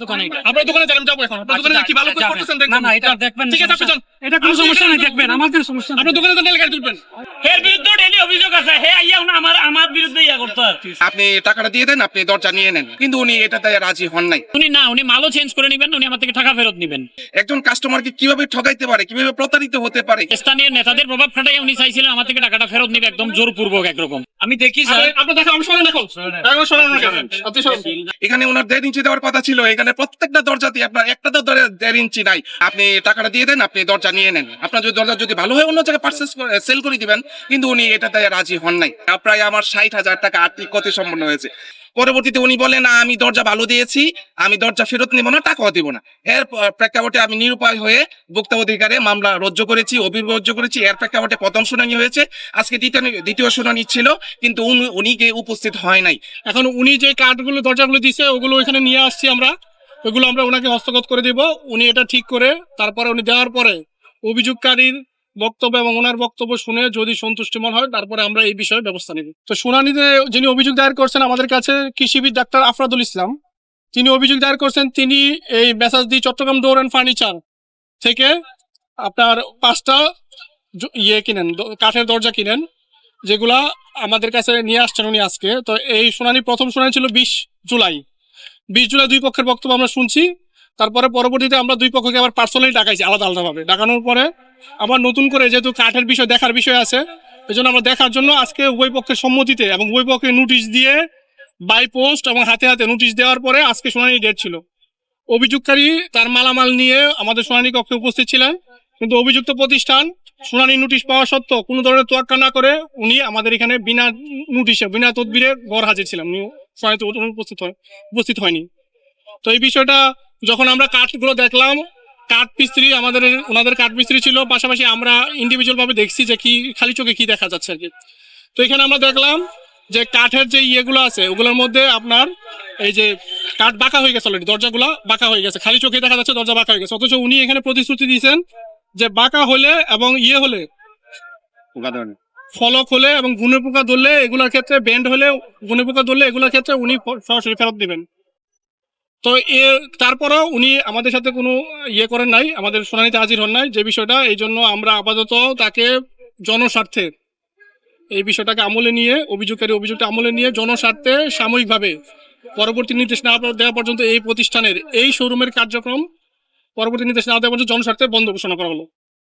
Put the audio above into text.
দোকানে? আপনার দোকানে যান, আমি যাবো এখন। আপনার দোকানে কি ভালো করে করতেছেন দেখবেন। না এটা দেখবেন, ঠিক আছে, আপনি যান। এটা কোনো সমস্যা নাই, দেখবেন আমার কোনো সমস্যা নাই। আপনার দোকানে তো গাড়ি তুলবেন। এর বিরুদ্ধে ডেইলি অভিযোগ আছে, হে আইয়া আমার বিরুদ্ধে ইয়া করতে। আপনি টাকাটা দিয়ে দেন, আপনি দরজা নিয়ে নেন, কিন্তু উনি এটাতে রাজি হন নাই। উনি মালও চেঞ্জ করে নেবেন, উনি আমার থেকে টাকা ফেরত নেবেন। একজন কাস্টমারকে কিভাবে ঠকাইতে পারে, কিভাবে প্রতারিত হতে পারে। স্থানীয় নেতাদের প্রভাব খাটাই উনি চাইছিলেন আমার থেকে টাকাটা ফেরত নিবে, একদম জোরপূর্বক একরকম। আমি দেখি স্যার, আপনি দেখেন, আমি শোনেন এখন। এখন শোনেন না কেন? আপনি শোনেন। এখানে ওনার 1.5 ইঞ্চি দেওয়ার কথা ছিল, এখানে প্রত্যেকটা দরজাতে আপনার একটা তো 1.5 ইঞ্চি নাই। আপনি টাকাটা দিয়ে দেন, আপনি দরজা নিয়ে নেন। আপনার যদি দরজা যদি ভালো হয় অন্য জায়গায় সেল করে দিবেন, কিন্তু উনি এটাতে রাজি হন নাই। প্রায় আমার 60,000 টাকা আর্থিক ক্ষতি সম্পন্ন হয়েছে। পরবর্তীতে উনি বলেন, আমি দরজা ভালো দিয়েছি, আমি দরজা ফেরত নেব না, টাকাও দিব না। এর প্রেক্ষাপটে আমি নিরুপায় হয়ে ভোক্তা অধিকারে মামলা রজ্জু করেছি, অভিযোগ করেছি। এর প্রেক্ষাপটে প্রথম শুনানি হয়েছে, আজকে দ্বিতীয় শুনানি ছিল, কিন্তু উনি গিয়ে উপস্থিত হয় নাই। এখন উনি যে কার্ডগুলো দরজাগুলো দিছে ওগুলো এখানে নিয়ে আসছি আমরা, ওগুলো আমরা ওনাকে হস্তগত করে দিব। উনি এটা ঠিক করে তারপরে উনি দেওয়ার পরে অভিযোগকারীর বক্তব্য এবং ওনার বক্তব্য শুনে যদি সন্তুষ্টিমন হয় তারপরে আমরা এই বিষয়ে ব্যবস্থা নেব। তো শুনানিতে যিনি অভিযোগ দায়ের করছেন আমাদের কাছে কৃষিবিদ ডাক্তার আফরাদুল ইসলাম, তিনি অভিযোগ দায়ের করছেন। তিনি এই মেসাজদি চট্টগ্রাম ডোর অ্যান্ড ফার্নিচার থেকে আপনার 5টা কিনেন, কাঠের দরজা কিনেন, যেগুলা আমাদের কাছে নিয়ে আসছেন উনি আজকে। তো এই শুনানি প্রথম শুনানি ছিল 20 জুলাই। দুই পক্ষের বক্তব্য আমরা শুনছি। তারপরে পরবর্তীতে আমরা দুই পক্ষকে আবার পার্সোনালি ডাকাইছি, আলাদা আলাদাভাবে ডাকানোর পরে আবার নতুন করে যেহেতু কাঠের বিষয় দেখার বিষয় আছে, এই জন্য আমরা দেখার জন্য আজকে উভয় পক্ষের সম্মতিতে এবং উভয় পক্ষে নোটিশ দিয়ে বাই পোস্ট এবং হাতে হাতে নোটিশ দেওয়ার পরে আজকে শুনানি ডেট ছিল। অভিযোগকারী তার মালামাল নিয়ে আমাদের শুনানি কক্ষে উপস্থিত ছিলেন, কিন্তু অভিযুক্ত প্রতিষ্ঠান শুনানি নোটিশ পাওয়া সত্ত্বেও কোনো ধরনের তোয়াক্কা না করে উনি আমাদের এখানে বিনা নোটিশে বিনা তদবিরে গড় হাজির ছিলেন, শুনানিতে উপস্থিত হয়নি। তো এই বিষয়টা যখন আমরা কাঠগুলো দেখলাম, কাঠ মিস্ত্রি ওনাদের কাঠ মিস্ত্রি ছিল, পাশাপাশি আমরা ইন্ডিভিজুয়াল ভাবে দেখছি যে কি খালি চোখে কি দেখা যাচ্ছে আর কি। তো এখানে আমরা দেখলাম যে কাঠের যে ইয়েগুলো আছে ওগুলোর মধ্যে আপনার এই যে কাঠ বাঁকা হয়ে গেছে, অলরেডি দরজাগুলো বাঁকা হয়ে গেছে, খালি চোখে দেখা যাচ্ছে দরজা বাঁকা হয়ে গেছে। অথচ উনি এখানে প্রতিশ্রুতি দিয়েছেন যে বাঁকা হলে এবং হলে ফলক হলে এবং গুনে পোকা ধরলে এগুলোর ক্ষেত্রে বেন্ড হলে গুনে পোকা ধরলে এগুলোর ক্ষেত্রে উনি সরাসরি ফেরত দিবেন। তো তারপরেও উনি আমাদের সাথে কোনো করেন নাই, আমাদের শুনানিতে হাজির হন নাই যে বিষয়টা। এই জন্য আমরা আপাতত তাকে জনস্বার্থে এই বিষয়টাকে আমলে নিয়ে অভিযোগটা আমলে নিয়ে জনস্বার্থে সাময়িকভাবে পরবর্তী নির্দেশ না দেওয়া পর্যন্ত এই প্রতিষ্ঠানের এই শোরুমের কার্যক্রম পরবর্তী নির্দেশ না দেওয়া পর্যন্ত জনস্বার্থে বন্ধ ঘোষণা করা হলো।